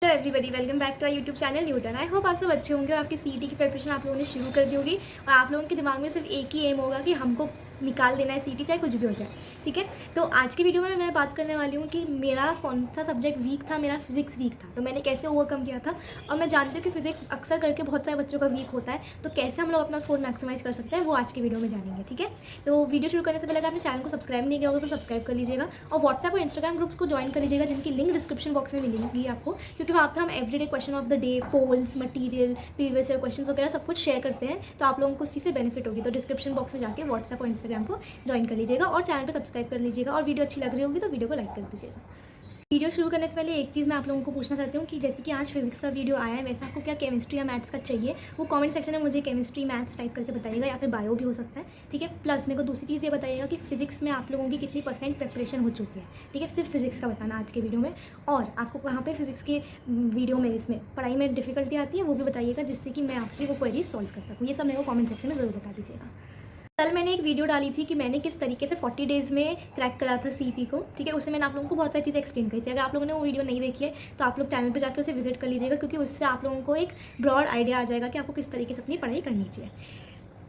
Hello everybody, welcome back to our YouTube channel Newton. I hope आप सब अच्छे होंगे और आपकी सीईटी की प्रिपरेशन आप लोगों ने शुरू कर दी होगी और आप लोगों के दिमाग में सिर्फ एक ही एम होगा कि हमको निकाल देना है सीईटी, चाहे कुछ भी हो जाए। ठीक है, तो आज की वीडियो में मैं बात करने वाली हूँ कि मेरा कौन सा सब्जेक्ट वीक था। मेरा फिजिक्स वीक था, तो मैंने कैसे ओवरकम किया था। और मैं जानती हूँ कि फिजिक्स अक्सर करके बहुत सारे बच्चों का वीक होता है, तो कैसे हम लोग अपना स्कोर मैक्सिमाइज कर सकते हैं वो आज की वीडियो में जानेंगे। ठीक है, तो वीडियो शुरू करने से पहले अगर आपने चैनल को सब्सक्राइब नहीं किया होगा तो सब्सक्राइब कर लीजिएगा और व्हाट्सएप और इंस्टाग्राम ग्रुप्स को ज्वाइन कर लीजिएगा, जिनकी लिंक डिस्क्रिप्शन बॉक्स में मिलेंगी आपको, क्योंकि वहाँ पे हम everyday question of the day, polls, material, previous year question वगैरह सब कुछ शेयर करते हैं। तो आप लोगों को उस चीज़ से बेनिफिट होगी। तो डिस्क्रिप्शन बॉक्स में जाकर व्हाट्सएप और इंस्टाग्राम को ज्वाइन कर लीजिएगा और चैनल को सब्सक्राइब कर लीजिएगा। और वीडियो अच्छी लग रही होगी तो वीडियो को लाइक कर दीजिएगा। वीडियो शुरू करने से पहले एक चीज़ मैं आप लोगों को पूछना चाहती हूँ कि जैसे कि आज फिजिक्स का वीडियो आया है, वैसे आपको क्या केमिस्ट्री या मैथ्स का चाहिए, वो कमेंट सेक्शन में मुझे केमिस्ट्री मैथ्स टाइप करके बताइएगा, या फिर बायो भी हो सकता है। ठीक है, प्लस मेरे को दूसरी चीज़ ये बताइएगा कि फिजिक्स में आप लोगों की कितनी % प्रिपरेशन हो चुकी है। ठीक है, सिर्फ फिजिक्स का बताना आज के वीडियो में। और आपको कहाँ पे फिजिक्स के वीडियो में, इसमें पढ़ाई में डिफिकल्टी आती है वो भी बताइएगा, जिससे कि मैं आपकी वो क्वेरी सॉल्व कर सकूँ। ये सब मेरे को कमेंट सेक्शन में ज़रूर बता दीजिएगा। कल मैंने एक वीडियो डाली थी कि मैंने किस तरीके से 40 डेज़ में क्रैक करा था सीईटी को। ठीक है, उससे मैंने आप लोगों को बहुत सारी चीज़ें एक्सप्लेन करी थी। अगर आप लोगों ने वो वीडियो नहीं देखी है तो आप लोग चैनल पे जाकर उसे विजिट कर लीजिएगा, क्योंकि उससे आप लोगों को एक ब्रॉड आइडिया आ जाएगा कि आपको किस तरीके से अपनी पढ़ाई करनी चाहिए।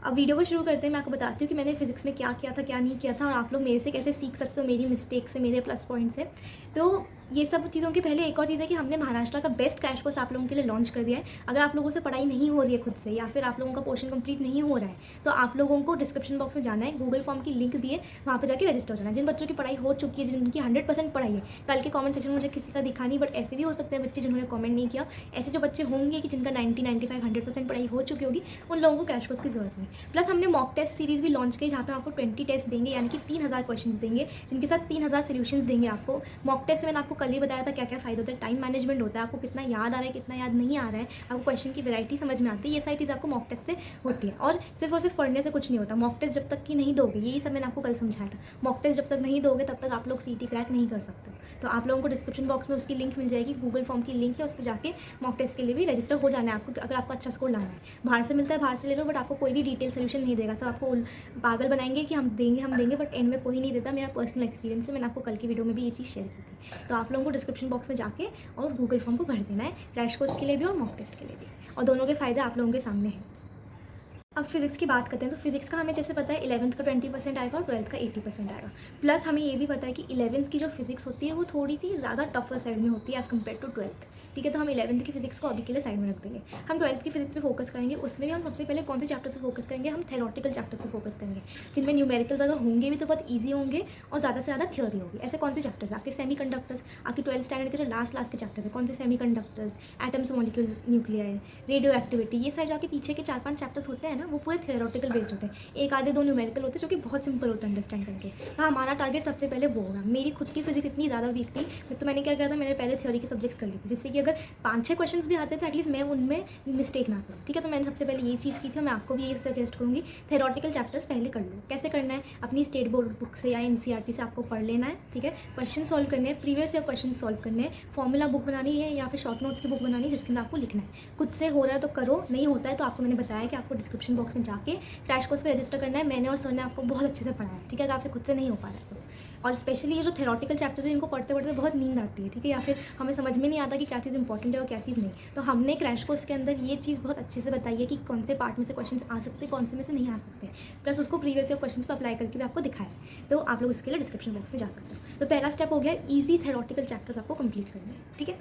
अब वीडियो को शुरू करते हैं। मैं आपको बताती हूँ कि मैंने फिजिक्स में क्या किया था, क्या नहीं किया था, और आप लोग मेरे से कैसे सीख सकते हो, मेरी मिस्टेक से, मेरे प्लस पॉइंट से। तो ये सब चीज़ों के पहले एक और चीज़ है कि हमने महाराष्ट्र का बेस्ट क्रैश कोर्स आप लोगों के लिए लॉन्च कर दिया है। अगर आप लोगों से पढ़ाई नहीं हो रही है खुद से, या फिर आप लोगों का पोर्शन कंप्लीट नहीं हो रहा है, तो आप लोगों को डिस्क्रिप्शन बॉक्स में जाना है, गूगल फॉर्म की लिंक दिए, वहाँ पे जाके रजिस्टर हो जाना है। जिन बच्चों की पढ़ाई हो चुकी है, जिनकी 100% पढ़ाई है, कल के कमेंट सेक्शन में मुझे किसी का दिखा नहीं, बट ऐसे भी हो सकते हैं बच्चे जिन्होंने कमेंट नहीं किया। ऐसे जो बच्चे होंगे कि जिनका 90, 95, 100% पढ़ाई हो चुकी होगी, उन लोगों को क्रैश कोर्स की जरूरत नहीं। प्लस हमने मॉक टेस्ट सीरीज़ भी लॉन्च की, जहाँ पे आपको 20 टेस्ट देंगे, यानी कि 3000 क्वेश्चन देंगे, जिनके साथ 3000 सोल्यूशंस देंगे आपको। मॉक टेस्ट से मैंने आपको कल ही बताया था क्या क्या फ़ायदा होता है। टाइम मैनेजमेंट होता है, आपको कितना याद आ रहा है, कितना याद नहीं आ रहा है, आपको क्वेश्चन की वैरायटी समझ में आती है। ये सारी चीज़ आपको मॉक टेस्ट से होती है। और सिर्फ पढ़ने से कुछ नहीं होता। मॉक टेस्ट जब तक कि नहीं दोगे, यही सब मैंने आपको कल समझाया था, मॉक टेस्ट जब तक नहीं दोगे तब तक आप लोग सीईटी क्रैक नहीं कर सकते। तो आप लोगों को डिस्क्रिप्शन बॉक्स में उसकी लिंक मिल जाएगी, गूगल फॉर्म की लिंक है, उस पर जाके मॉक टेस्ट के लिए भी रजिस्टर हो जाना है आपको, अगर आपको अच्छा स्कोर लाना है। बाहर से मिलता है, बाहर से ले लो, बट आपको कोई भी डिटेल सोल्यूशन नहीं देगा। सब आपको पागल बनाएंगे कि हम देंगे, बट एंड में कोई नहीं देता। मेरा पर्सनल एक्सपीरियंस है, मैंने आपको कल की वीडियो में भी ये चीज़ शेयर की थी। तो आप लोगों को डिस्क्रिप्शन बॉक्स में जाके और गूगल फॉर्म को भर देना है, क्रैश कोर्स के लिए भी और मॉक टेस्ट के लिए भी, और दोनों के फ़ायदे आप लोगों के सामने हैं। अब फिजिक्स की बात करते हैं, तो फिजिक्स का हमें जैसे पता है 11th का 20% आएगा और 12th का 80% आएगा। प्लस हमें ये भी पता है कि 11th की जो फिजिक्स होती है वो थोड़ी सी ज़्यादा टफर साइड में होती है एज़ कम्पेयर टू 12th। ठीक है, तो हम 11th की फिजिक्स को अभी के लिए साइड में रख देंगे। हम 12th की फिजिक्स पे फोकस करेंगे। उसमें भी हम सबसे पहले कौन से चैप्टर से फोकस करेंगे, हम थेरोटिकल चैप्टर से फोकस करेंगे, जिनमें न्यूमेरिकल्स अगर होंगे भी तो बहुत ईजी होंगे और ज़्यादा से ज़्यादा थ्योरी होगी। ऐसे कौन से चैप्टर्स आपके सेमी कंडक्टर्स, आपकी 12th स्टैंडर्ड के जो लास्ट के चैप्टर्स है, कौन से semi conductors, atoms, molecules, nuclear, radio activity, ये सारे जो आपके पीछे के 4-5 चैप्टर्स होते हैं ना, वो पूरे थेरोटिकल बेस्ड होते हैं। एक आधे दो न्यूमेरिकल होते हैं जो कि बहुत सिंपल होता है अंडरस्टैंड करके। हाँ, हमारा टारगेट सबसे पहले वो होगा। मेरी खुद की फिजिक्स इतनी ज़्यादा वीक थी, तो मैंने क्या किया था, मैंने पहले थ्योरी के सब्जेक्ट्स कर ली थी, जिससे कि अगर 5-6 क्वेश्चंस भी आते थे एटलीस्ट मैं उनमें मिस्टेक ना करूँ। ठीक है, तो मैंने सबसे पहले ये चीज़ की थी। मैं आपको भी ये सजेस्ट करूँगी, थेरोटिकल चैप्टर्स पहले कर लो। कैसे करना है, अपनी स्टेट बोर्ड बुक से या एनसीईआरटी से आपको पढ़ लेना है। ठीक है, क्वेश्चन सॉल्व करने हैं, प्रीवियस ईयर क्वेश्चन सॉल्व करने हैं, फॉर्मूला बुक बनानी है या फिर शॉर्ट नोट्स की बुक बनानी है, जिसके अंदर आपको लिखना है। खुद से हो रहा है तो करो, नहीं होता है तो आपको मैंने बताया कि आपको डिस्क्रिप्शन बॉक्स में जाके क्रैश कोर्स पे रजिस्टर करना है। मैंने और सर ने आपको बहुत अच्छे से पढ़ाया है। ठीक है, अगर आपसे खुद से नहीं हो पा रहा है तो। और स्पेशली ये जो थेरोटिकल चैप्टर्स है, इनको पढ़ते पढ़ते बहुत नींद आती है। ठीक है, या फिर हमें समझ में नहीं आता कि क्या चीज़ इंपॉर्टेंट है और क्या चीज़ नहीं। तो हमने क्रैश कोर्स के अंदर ये चीज़ बहुत अच्छे से बताई है कि कौन से पार्ट में से क्वेश्चन आ सकते हैं, कौन से में से नहीं आ सकते। प्लस उसको प्रीवियस ईयर क्वेश्चन पर अप्लाई करके भी आपको दिखाया। तो आप लोग इसके लिए डिस्क्रिप्शन बॉक्स में जा सकते हो। तो पहला स्टेप हो गया, ईजी थेरोटिकल चैप्टर्स आपको कंप्लीट करने हैं। ठीक है,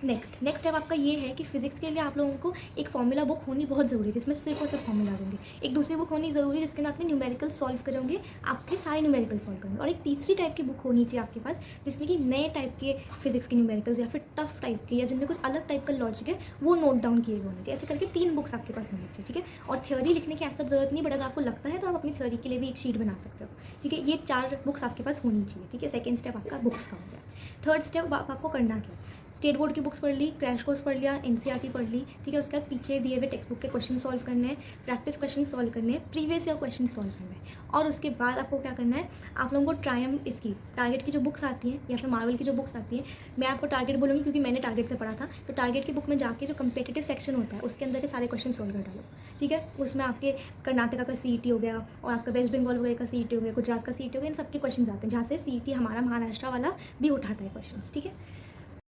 नेक्स्ट स्टेप आपका ये है कि फिजिक्स के लिए आप लोगों को एक फॉर्मूला बुक होनी बहुत ज़रूरी है, जिसमें सिर्फ और सिर्फ फॉर्मूला होंगे। एक दूसरी बुक होनी ज़रूरी है जिसके अंदर आपने न्यूमेरिकल सॉल्व करोगे, आपके सारे न्यूमेरिकल सॉल्व करेंगे। और एक तीसरी टाइप की बुक होनी चाहिए आपके पास, जिसमें कि नए टाइप के फिजिक्स के न्यूमेरिकल्स या फिर टफ टाइप के, या जिनमें कुछ अलग टाइप का लॉजिक है, वो नोट डाउन किए हुए होने चाहिए। ऐसे करके 3 बुक्स आपके पास होनी चाहिए। ठीक है, और थ्योरी लिखने की ऐसा ज़रूरत नहीं, बट अगर आपको लगता है तो आप अपनी थ्योरी के लिए भी एक शीट बना सकते हो। ठीक है, ये 4 बुक्स आपके पास होनी चाहिए। ठीक है, सेकेंड स्टेप आपका बुक्स का हो गया। थर्ड स्टेप आपको करना क्या, स्टेट बोर्ड की बुक्स पढ़ ली, क्रैश कोर्स पढ़ लिया, एनसीईआरटी पढ़ ली। ठीक है, उसके बाद पीछे दिए हुए टेक्स्ट बुक के क्वेश्चन सॉल्व करने हैं, प्रैक्टिस क्वेश्चन सॉल्व करने हैं, प्रीवियस ईयर क्वेश्चन सॉल्व करने हैं। और उसके बाद आपको क्या करना है, आप लोगों को ट्रायम्फ इसकी टारगेट की जो बुक्स आती हैं या फिर मार्वल की जो बुक्स आती हैं, मैं आपको टारगेट बोलूँगी क्योंकि मैंने टारगेट से पढ़ा था। तो टारगेट की बुक में जाके जो कंपेटिटिव सेक्शन होता है, उसके अंदर के सारे क्वेश्चन सॉल्व कर डालो। ठीक है, उसमें आपके कर्नाटका का सीईटी हो गया और आपका वेस्ट बंगाल वगैरह का सीईटी हो गया, गुजरात का सीईटी हो गया, इन सबके क्वेश्चन आते हैं, जहाँ से सीईटी हमारा महाराष्ट्र वाला भी उठाता है क्वेश्चन। ठीक है,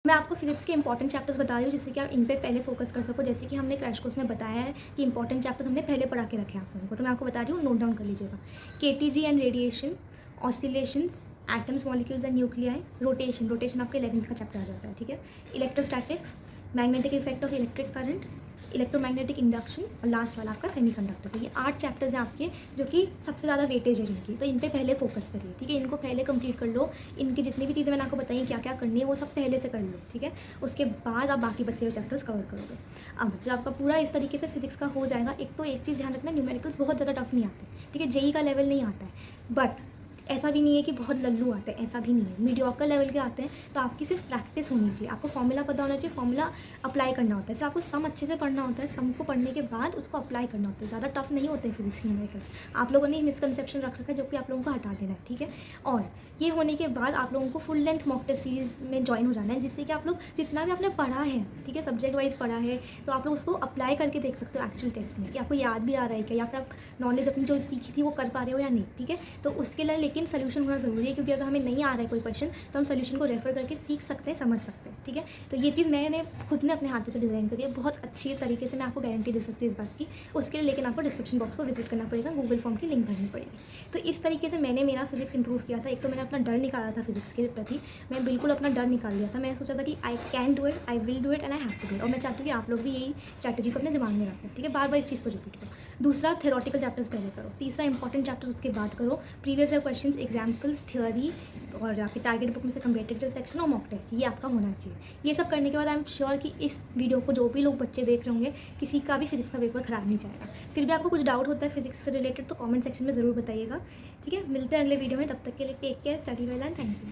मैं आपको फिजिक्स के इंपॉर्टेंट चैप्टर्स बता रही हूँ जिससे कि आप इन पे पहले फोकस कर सको। जैसे कि हमने क्रैश कोर्स में बताया है कि इंपॉर्टेंट चैप्टर्स हमने पहले पढ़ा के रखे हैं आप लोगों को, तो मैं आपको बता रही हूँ, नोट डाउन कर लीजिएगा। KTG and radiation, oscillations, atoms, molecules and nuclei, rotation आपके 11th का चैप्टर आ जाता है, ठीक है। Electrostatics, magnetic effect of electric current, electromagnetic induction और लास्ट वाला आपका सेमीकंडक्टर। तो ये 8 चैप्टर्स हैं आपके जो कि सबसे ज़्यादा वेटेज है जिनकी, तो इन पे पहले फोकस करिए, ठीक है। इनको पहले कंप्लीट कर लो। इनकी जितनी भी चीज़ें मैंने आपको बताई क्या क्या करनी है वो सब पहले से कर लो, ठीक है। उसके बाद आप बाकी बचे हुए चैप्टर्स कवर करोगे। अब जब आपका पूरा इस तरीके से फिजिक्स का हो जाएगा, एक तो एक चीज़ ध्यान रखना, न्यूमेरिकल्स बहुत ज़्यादा टफ नहीं आते, ठीक है। जेई का लेवल नहीं आता है, बट ऐसा भी नहीं है कि बहुत लल्लू आते हैं, ऐसा भी नहीं है, मीडियोकर लेवल के आते हैं। तो आपकी सिर्फ प्रैक्टिस होनी चाहिए, आपको फॉर्मूला पता होना चाहिए, फॉर्मूला अप्लाई करना होता है। जैसे आपको सम अच्छे से पढ़ना होता है, सम को पढ़ने के बाद उसको अप्लाई करना होता है। ज़्यादा टफ नहीं होते हैं फिजिक्स के न्यूमेरिकल्स। आप लोगों ने मिसकंसेप्शन रख रखा है जो कि आप लोगों को हटा देना है, ठीक है। और ये होने के बाद आप लोगों को full length mock test series में ज्वाइन हो जाना है, जिससे कि आप लोग जितना भी आपने पढ़ा है, ठीक है, सब्जेक्ट वाइज पढ़ा है, तो आप लोग उसको अप्लाई करके देख सकते हो एक्चुअल टेस्ट में कि आपको याद भी आ रहा है क्या, या फिर आप नॉलेज अपनी जो सीखी थी वो कर पा रहे हो या नहीं, ठीक है। तो उसके लिए लेकिन सोल्यूशन होना ज़रूरी है, क्योंकि अगर हमें नहीं आ रहा है कोई क्वेश्चन तो हम सोल्यूशन को रेफर करके सीख सकते हैं, समझ सकते हैं, ठीक है। तो ये चीज़ मैंने खुद ने अपने हाथों से डिज़ाइन करी है, बहुत अच्छी तरीके से मैं आपको गारंटी दे सकती हूँ इस बात की। उसके लिए लेकिन आपको डिस्क्रिप्शन बॉक्स को विजिट करना पड़ेगा, गूगल फॉर्म की लिंक भरनी पड़ेगी। तो इस तरीके से मैंने मेरा फिजिक्स इंप्रूव किया था। एक तो मैंने अपना डर निकाला था फिजिक्स के प्रति, मैं बिल्कुल अपना डर निकाल लिया था। मैं सोचा था कि I can do it, I will do it and I have to do it. और मैं चाहती हूँ कि आप लोग भी यही स्ट्रैटेजी को अपने दिमाग में रखें, ठीक है। बार बार इस चीज़ को रिपीट करो। दूसरा, थ्योरेटिकल चैप्टर्स पहले करो। तीसरा, इंपॉर्टेंट चैप्टर्स उसके बाद करो। Previous year questions, examples, theory और आपके टारगेट बुक में से कंपेटिटिव सेक्शन और मॉक टेस्ट, ये आपका होना चाहिए। ये सब करने के बाद आई एम श्योर कि इस वीडियो को जो भी लोग बच्चे देख रहे होंगे, किसी का भी फिजिक्स का पेपर खराब नहीं जाएगा। फिर भी आपको कुछ डाउट होता है फिजिक्स से रिलेटेड तो कमेंट सेक्शन में ज़रूर बताइएगा, ठीक है। मिलते हैं अगले वीडियो में, तब तक के लिए take care, study well and thank you.